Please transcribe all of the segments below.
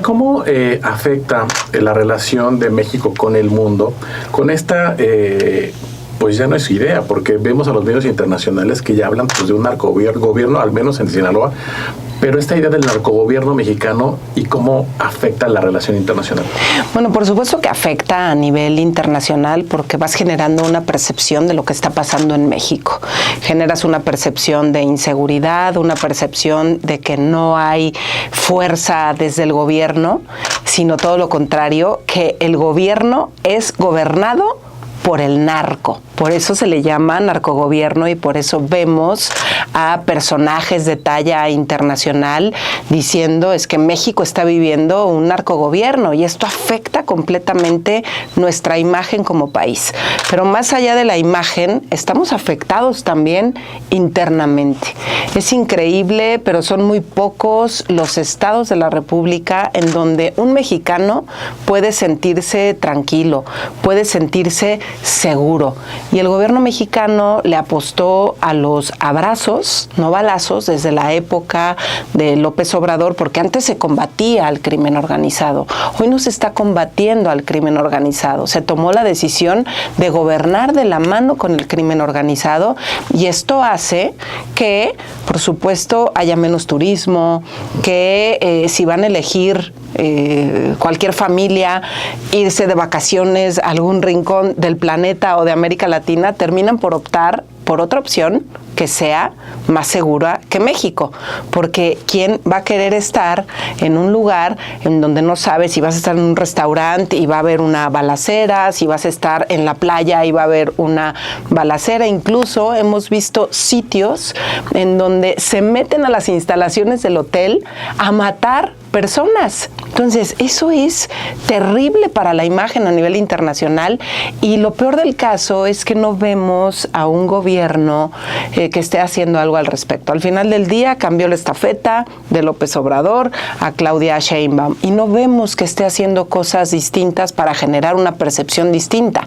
¿Cómo afecta la relación de México con el mundo, con esta, pues ya no es idea, porque vemos a los medios internacionales que ya hablan pues, de un narcogobierno, al menos en Sinaloa, pero esta idea del narcogobierno mexicano y cómo afecta la relación internacional? Bueno, por supuesto que afecta a nivel internacional porque vas generando una percepción de lo que está pasando en México. Generas una percepción de inseguridad, una percepción de que no hay fuerza desde el gobierno, sino todo lo contrario, que el gobierno es gobernado por el narco. Por eso se le llama narcogobierno y por eso vemos a personajes de talla internacional diciendo es que México está viviendo un narcogobierno y esto afecta completamente nuestra imagen como país. Pero más allá de la imagen, estamos afectados también internamente. Es increíble, pero son muy pocos los estados de la República en donde un mexicano puede sentirse tranquilo, puede sentirse seguro. Y el gobierno mexicano le apostó a los abrazos, no balazos, desde la época de López Obrador, porque antes se combatía al crimen organizado. Hoy no se está combatiendo al crimen organizado. Se tomó la decisión de gobernar de la mano con el crimen organizado y esto hace que, por supuesto, haya menos turismo, que si van a elegir cualquier familia irse de vacaciones a algún rincón del planeta o de América Latina, terminan por optar por otra opción que sea más segura que México, porque ¿quién va a querer estar en un lugar en donde no sabes si vas a estar en un restaurante y va a haber una balacera, si vas a estar en la playa y va a haber una balacera? Incluso hemos visto sitios en donde se meten a las instalaciones del hotel a matar personas. Entonces, eso es terrible para la imagen a nivel internacional y lo peor del caso es que no vemos a un gobierno que esté haciendo algo al respecto. Al final del día cambió la estafeta de López Obrador a Claudia Sheinbaum y no vemos que esté haciendo cosas distintas para generar una percepción distinta.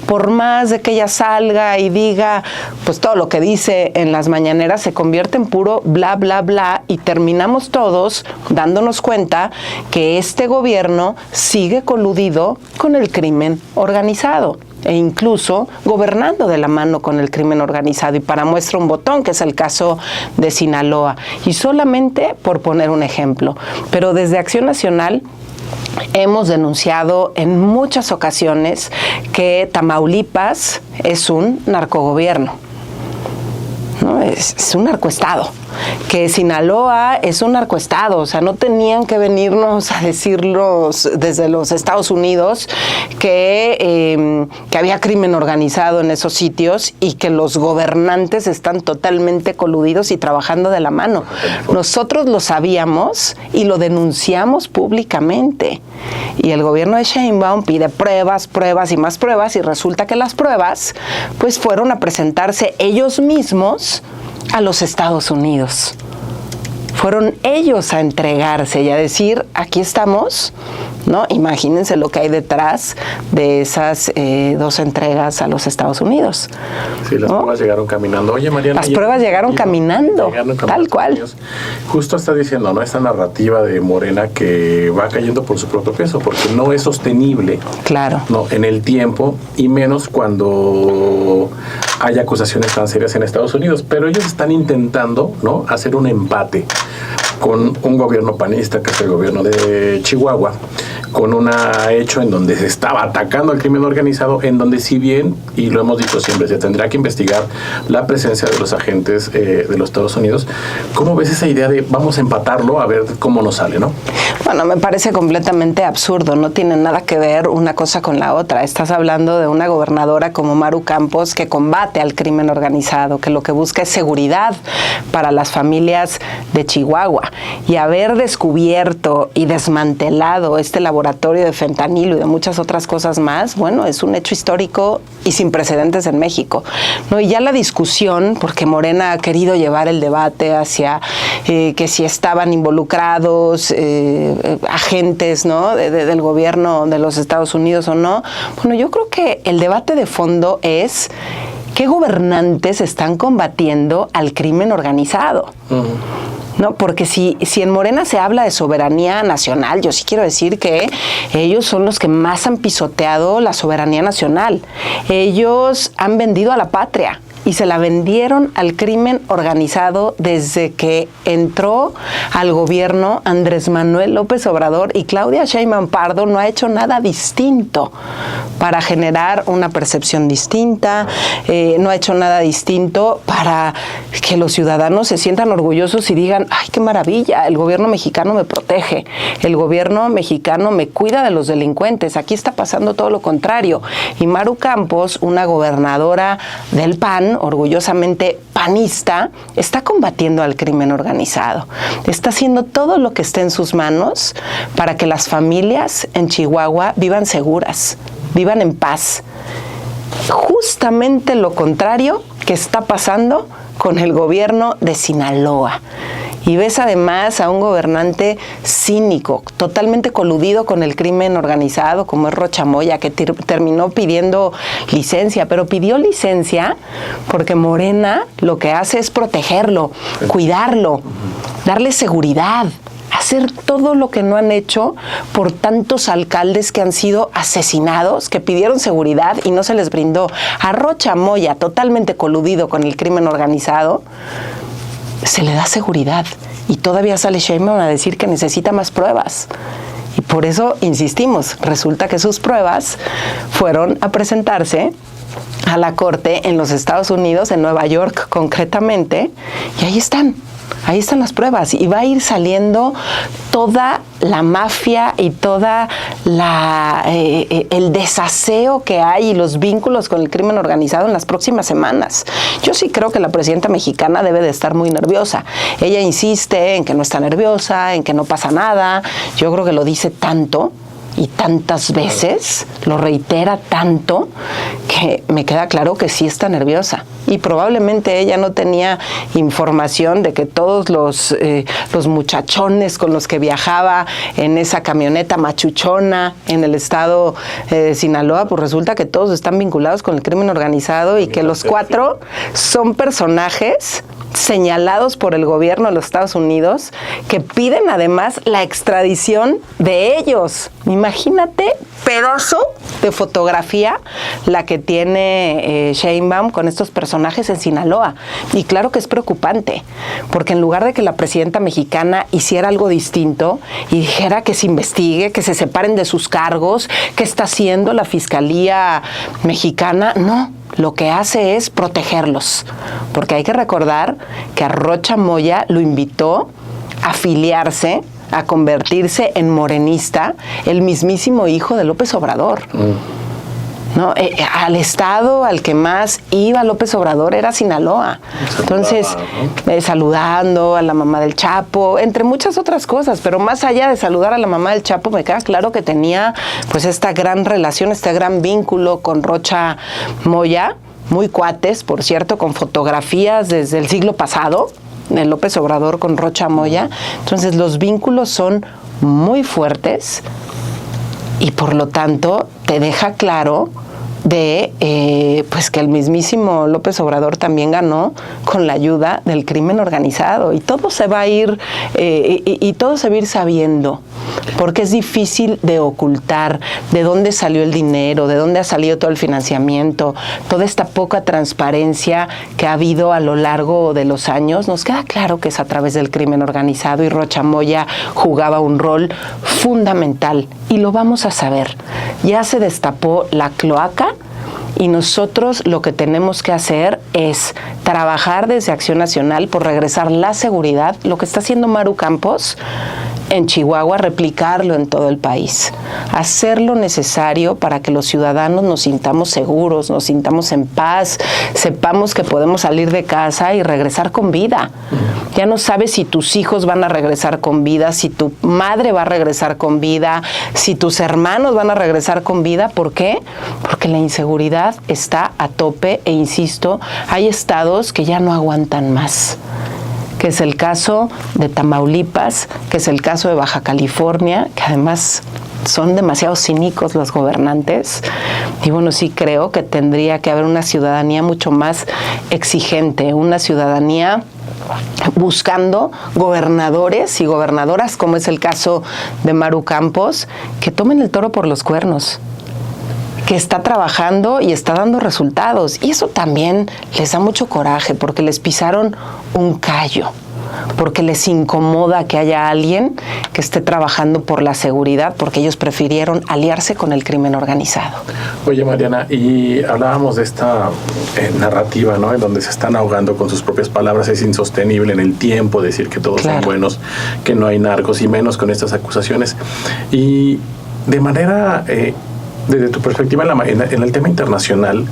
Por más de que ella salga y diga, pues todo lo que dice en las mañaneras se convierte en puro bla, bla, bla y terminamos todos dándonos cuenta que este gobierno sigue coludido con el crimen organizado e incluso gobernando de la mano con el crimen organizado y para muestra un botón, que es el caso de Sinaloa. Y solamente por poner un ejemplo, pero desde Acción Nacional hemos denunciado en muchas ocasiones que Tamaulipas es un narcogobierno, ¿no? Es un narcoestado, que Sinaloa es un narcoestado, o sea, no tenían que venirnos a decirnos desde los Estados Unidos que había crimen organizado en esos sitios y que los gobernantes están totalmente coludidos y trabajando de la mano. Nosotros lo sabíamos y lo denunciamos públicamente. Y el gobierno de Sheinbaum pide pruebas, pruebas y más pruebas y resulta que las pruebas pues fueron a presentarse ellos mismos a los Estados Unidos. Fueron ellos a entregarse y a decir, aquí estamos, ¿no? Imagínense lo que hay detrás de esas dos entregas a los Estados Unidos. Sí, las pruebas llegaron caminando. Oye, Mariana. Las pruebas llegaron caminando, tal cual. Justo está diciendo, ¿no? Esta narrativa de Morena que va cayendo por su propio peso, porque no es sostenible. Claro. No, en el tiempo, y menos cuando hay acusaciones tan serias en Estados Unidos. Pero ellos están intentando, ¿no?, hacer un empate con un gobierno panista, que es el gobierno de Chihuahua, con un hecho en donde se estaba atacando al crimen organizado, en donde si bien, y lo hemos dicho siempre, se tendrá que investigar la presencia de los agentes de los Estados Unidos. ¿Cómo ves esa idea de vamos a empatarlo a ver cómo nos sale, no? Bueno, me parece completamente absurdo, no tiene nada que ver una cosa con la otra. Estás hablando de una gobernadora como Maru Campos que combate al crimen organizado, que lo que busca es seguridad para las familias de Chihuahua. Y haber descubierto y desmantelado este laboratorio de fentanilo y de muchas otras cosas más, bueno, es un hecho histórico y sin precedentes en México, ¿no? Y ya la discusión, porque Morena ha querido llevar el debate hacia que si estaban involucrados agentes, ¿no?, del gobierno de los Estados Unidos o no. Bueno, yo creo que el debate de fondo es ¿qué gobernantes están combatiendo al crimen organizado? No, porque si en Morena se habla de soberanía nacional, yo sí quiero decir que ellos son los que más han pisoteado la soberanía nacional. Ellos han vendido a la patria y se la vendieron al crimen organizado desde que entró al gobierno Andrés Manuel López Obrador, y Claudia Sheinbaum Pardo no ha hecho nada distinto para generar una percepción distinta, no ha hecho nada distinto para que los ciudadanos se sientan orgullosos y digan, ¡ay, qué maravilla! El gobierno mexicano me protege, el gobierno mexicano me cuida de los delincuentes. Aquí está pasando todo lo contrario. Y Maru Campos, una gobernadora del PAN, orgullosamente panista, está combatiendo al crimen organizado. Está haciendo todo lo que esté en sus manos para que las familias en Chihuahua vivan seguras, vivan en paz. Justamente lo contrario que está pasando con el gobierno de Sinaloa. Y ves además a un gobernante cínico, totalmente coludido con el crimen organizado, como es Rocha Moya, que terminó pidiendo licencia, pero pidió licencia porque Morena lo que hace es protegerlo, cuidarlo, darle seguridad, hacer todo lo que no han hecho por tantos alcaldes que han sido asesinados, que pidieron seguridad y no se les brindó. A Rocha Moya, totalmente coludido con el crimen organizado, se le da seguridad, y todavía sale Sheinbaum a decir que necesita más pruebas. Y por eso insistimos, resulta que sus pruebas fueron a presentarse a la corte en los Estados Unidos, en Nueva York concretamente, y ahí están las pruebas, y va a ir saliendo toda la mafia y toda el desaseo que hay y los vínculos con el crimen organizado en las próximas semanas. Yo sí creo que la presidenta mexicana debe de estar muy nerviosa. Ella insiste en que no está nerviosa, en que no pasa nada. Yo creo que lo dice tanto y tantas veces, lo reitera tanto, que me queda claro que sí está nerviosa. Y probablemente ella no tenía información de que todos los muchachones con los que viajaba en esa camioneta machuchona en el estado de Sinaloa, pues resulta que todos están vinculados con el crimen organizado, y que los 4 son personajes señalados por el gobierno de los Estados Unidos, que piden además la extradición de ellos. Imagínate, pedazo de fotografía la que tiene Sheinbaum con estos personajes en Sinaloa. Y claro que es preocupante, porque en lugar de que la presidenta mexicana hiciera algo distinto y dijera que se investigue, que se separen de sus cargos, que está haciendo la Fiscalía mexicana, no. Lo que hace es protegerlos, porque hay que recordar que a Rocha Moya lo invitó a afiliarse, a convertirse en morenista, el mismísimo hijo de López Obrador. ¿No? Al estado al que más iba López Obrador era Sinaloa. Entonces, saludando a la mamá del Chapo, entre muchas otras cosas, pero más allá de saludar a la mamá del Chapo, me queda claro que tenía pues esta gran relación, este gran vínculo con Rocha Moya, muy cuates, por cierto, con fotografías desde el siglo pasado, de López Obrador con Rocha Moya. Entonces, los vínculos son muy fuertes y por lo tanto te deja claro de pues que el mismísimo López Obrador también ganó con la ayuda del crimen organizado, y todo se va a ir y todo se va a ir sabiendo, porque es difícil de ocultar de dónde salió el dinero, de dónde ha salido todo el financiamiento, toda esta poca transparencia que ha habido a lo largo de los años. Nos queda claro que es a través del crimen organizado, y Rocha Moya jugaba un rol fundamental, y lo vamos a saber. Ya se destapó la cloaca, y nosotros lo que tenemos que hacer es trabajar desde Acción Nacional por regresar la seguridad, lo que está haciendo Maru Campos en Chihuahua, replicarlo en todo el país, hacer lo necesario para que los ciudadanos nos sintamos seguros, nos sintamos en paz, sepamos que podemos salir de casa y regresar con vida. Ya no sabes si tus hijos van a regresar con vida, si tu madre va a regresar con vida, si tus hermanos van a regresar con vida. ¿Por qué? Porque la inseguridad está a tope, e insisto, hay estados que ya no aguantan más, que es el caso de Tamaulipas, que es el caso de Baja California, que además son demasiado cínicos los gobernantes. Y bueno, sí creo que tendría que haber una ciudadanía mucho más exigente, una ciudadanía buscando gobernadores y gobernadoras, como es el caso de Maru Campos, que tomen el toro por los cuernos, que está trabajando y está dando resultados. Y eso también les da mucho coraje, porque les pisaron un callo, porque les incomoda que haya alguien que esté trabajando por la seguridad, porque ellos prefirieron aliarse con el crimen organizado. Oye, Mariana, y hablábamos de esta narrativa, ¿no?, en donde se están ahogando con sus propias palabras. Es insostenible en el tiempo decir que todos son buenos, que no hay narcos, y menos con estas acusaciones. Y de manera, desde tu perspectiva en el tema internacional,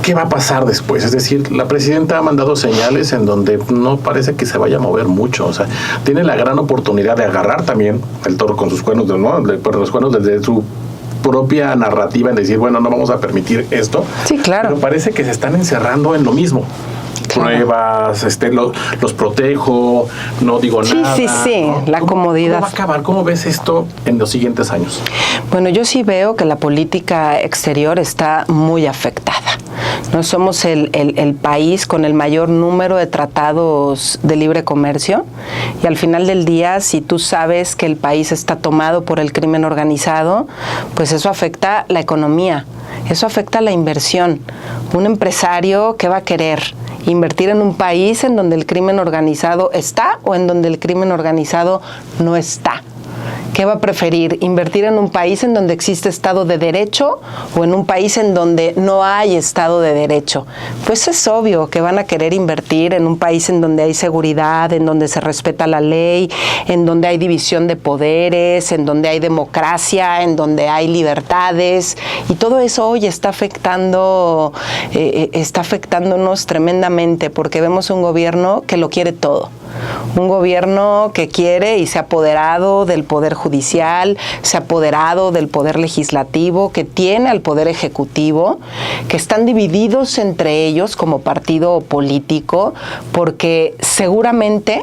¿qué va a pasar después? Es decir, la presidenta ha mandado señales en donde no parece que se vaya a mover mucho. O sea, tiene la gran oportunidad de agarrar también el toro con sus cuernos, ¿no?, por los cuernos desde su propia narrativa, en decir, bueno, no vamos a permitir esto. Sí, claro. Pero parece que se están encerrando en lo mismo. Pruebas, los protejo, no digo nada. Sí, ¿no? La comodidad. ¿Cómo va a acabar? ¿Cómo ves esto en los siguientes años? Bueno, yo sí veo que la política exterior está muy afectada. No somos el país con el mayor número de tratados de libre comercio, y al final del día, si tú sabes que el país está tomado por el crimen organizado, pues eso afecta la economía, eso afecta la inversión. Un empresario, ¿qué va a querer? ¿Invertir en un país en donde el crimen organizado está o en donde el crimen organizado no está? ¿Qué va a preferir? ¿Invertir en un país en donde existe Estado de Derecho o en un país en donde no hay Estado de Derecho? Pues es obvio que van a querer invertir en un país en donde hay seguridad, en donde se respeta la ley, en donde hay división de poderes, en donde hay democracia, en donde hay libertades, y todo eso hoy está afectándonos tremendamente, porque vemos un gobierno que lo quiere todo. Un gobierno que quiere y se ha apoderado del Poder Judicial, se ha apoderado del Poder Legislativo, que tiene al Poder Ejecutivo, que están divididos entre ellos como partido político, porque seguramente,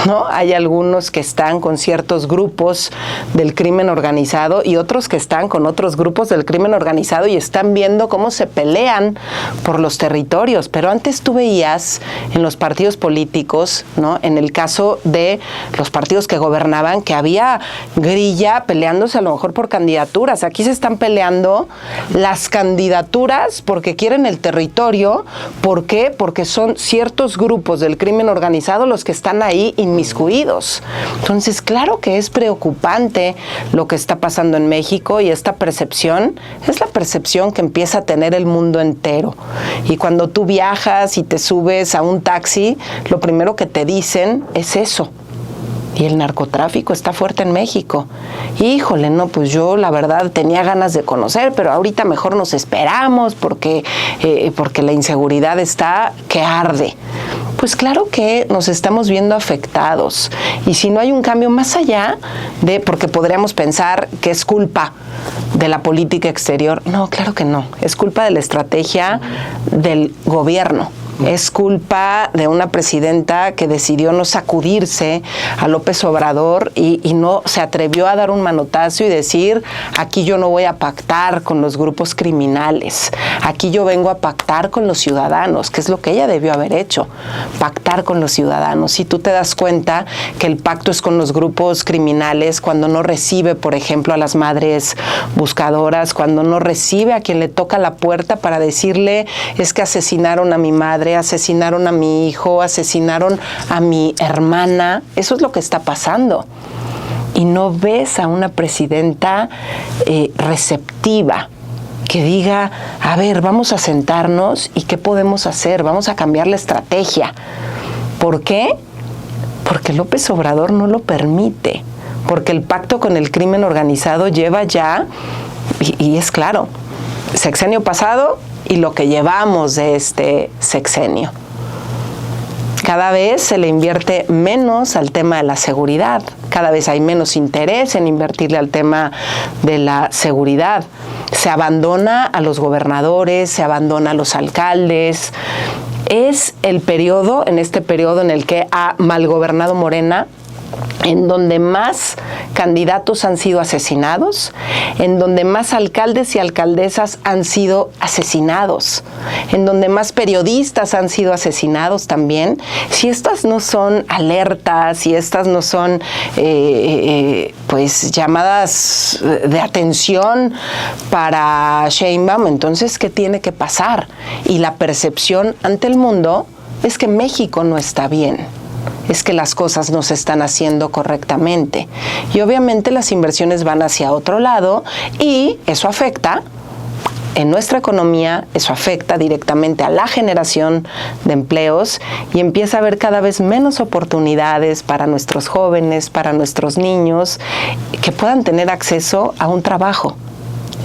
¿no?, hay algunos que están con ciertos grupos del crimen organizado y otros que están con otros grupos del crimen organizado y están viendo cómo se pelean por los territorios. Pero antes tú veías en los partidos políticos, ¿no?, en el caso de los partidos que gobernaban, que había grilla peleándose a lo mejor por candidaturas. Aquí se están peleando las candidaturas porque quieren el territorio. ¿Por qué? Porque son ciertos grupos del crimen organizado los que están ahí inmiscuidos. Entonces, claro que es preocupante lo que está pasando en México, y esta percepción es la percepción que empieza a tener el mundo entero. Y cuando tú viajas y te subes a un taxi, lo primero que te dicen es eso. Y el narcotráfico está fuerte en México. Híjole, no, pues yo la verdad tenía ganas de conocer, pero ahorita mejor nos esperamos porque la inseguridad está que arde. Pues claro que nos estamos viendo afectados. Y si no hay un cambio más allá de, porque podríamos pensar que es culpa de la política exterior. No, claro que no. Es culpa de la estrategia del gobierno. Es culpa de una presidenta que decidió no sacudirse a López Obrador y no se atrevió a dar un manotazo y decir, aquí yo no voy a pactar con los grupos criminales, aquí yo vengo a pactar con los ciudadanos, que es lo que ella debió haber hecho, pactar con los ciudadanos. Si tú te das cuenta que el pacto es con los grupos criminales cuando no recibe, por ejemplo, a las madres buscadoras, cuando no recibe a quien le toca la puerta para decirle, es que asesinaron a mi madre, asesinaron a mi hijo, asesinaron a mi hermana. Eso es lo que está pasando. Y no ves a una presidenta receptiva que diga, a ver, vamos a sentarnos y qué podemos hacer, vamos a cambiar la estrategia. ¿Por qué? Porque López Obrador no lo permite, porque el pacto con el crimen organizado lleva ya, y es claro, sexenio pasado y lo que llevamos de este sexenio. Cada vez se le invierte menos al tema de la seguridad, cada vez hay menos interés en invertirle al tema de la seguridad. Se abandona a los gobernadores, se abandona a los alcaldes. Es el periodo, en este periodo en el que ha malgobernado Morena, en donde más candidatos han sido asesinados, en donde más alcaldes y alcaldesas han sido asesinados, en donde más periodistas han sido asesinados también. Si estas no son alertas, si estas no son pues llamadas de atención para Sheinbaum, entonces ¿qué tiene que pasar? Y la percepción ante el mundo es que México no está bien, es que las cosas no se están haciendo correctamente. Y obviamente las inversiones van hacia otro lado y eso afecta en nuestra economía, eso afecta directamente a la generación de empleos y empieza a haber cada vez menos oportunidades para nuestros jóvenes, para nuestros niños, que puedan tener acceso a un trabajo.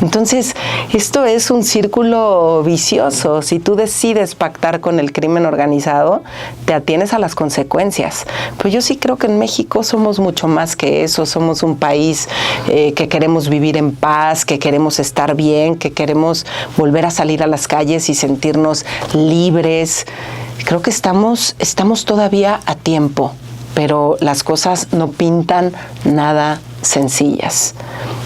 Entonces, esto es un círculo vicioso. Si tú decides pactar con el crimen organizado, te atienes a las consecuencias. Pero yo sí creo que en México somos mucho más que eso. Somos un país que queremos vivir en paz, que queremos estar bien, que queremos volver a salir a las calles y sentirnos libres. Creo que estamos todavía a tiempo, pero las cosas no pintan nada sencillas.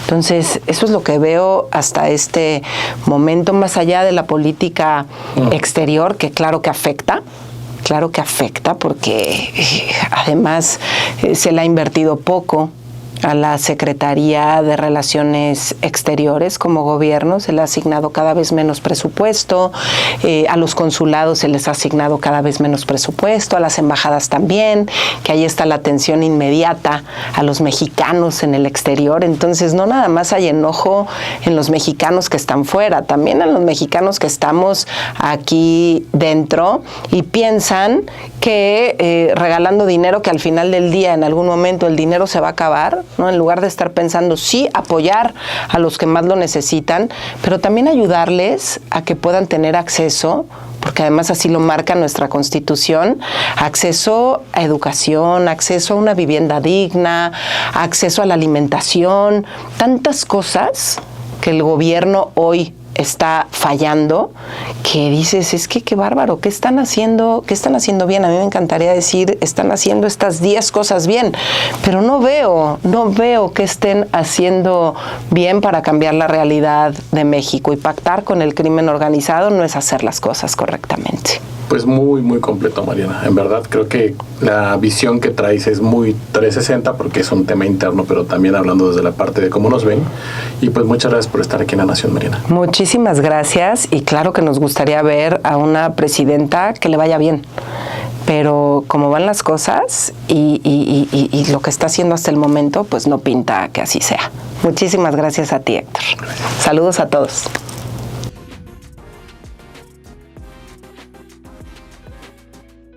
Entonces, eso es lo que veo hasta este momento, más allá de la política exterior, que claro que afecta, porque además se le ha invertido poco a la Secretaría de Relaciones Exteriores como gobierno, se le ha asignado cada vez menos presupuesto, a los consulados se les ha asignado cada vez menos presupuesto, a las embajadas también, que ahí está la atención inmediata a los mexicanos en el exterior. Entonces, no nada más hay enojo en los mexicanos que están fuera, también en los mexicanos que estamos aquí dentro y piensan que regalando dinero, que al final del día, en algún momento, el dinero se va a acabar, ¿no? En lugar de estar pensando, sí, apoyar a los que más lo necesitan, pero también ayudarles a que puedan tener acceso, porque además así lo marca nuestra Constitución, acceso a educación, acceso a una vivienda digna, acceso a la alimentación, tantas cosas que el gobierno hoy está fallando, que dices, es que qué bárbaro, ¿qué están haciendo bien? A mí me encantaría decir, están haciendo estas 10 cosas bien, pero no veo que estén haciendo bien para cambiar la realidad de México, y pactar con el crimen organizado no es hacer las cosas correctamente. Pues muy, muy completo, Mariana. En verdad, creo que la visión que traes es muy 360 porque es un tema interno, pero también hablando desde la parte de cómo nos ven. Y pues muchas gracias por estar aquí en La Nación, Mariana. Muchísimas gracias, y claro que nos gustaría ver a una presidenta que le vaya bien. Pero como van las cosas y lo que está haciendo hasta el momento, pues no pinta que así sea. Muchísimas gracias a ti, Héctor. Saludos a todos.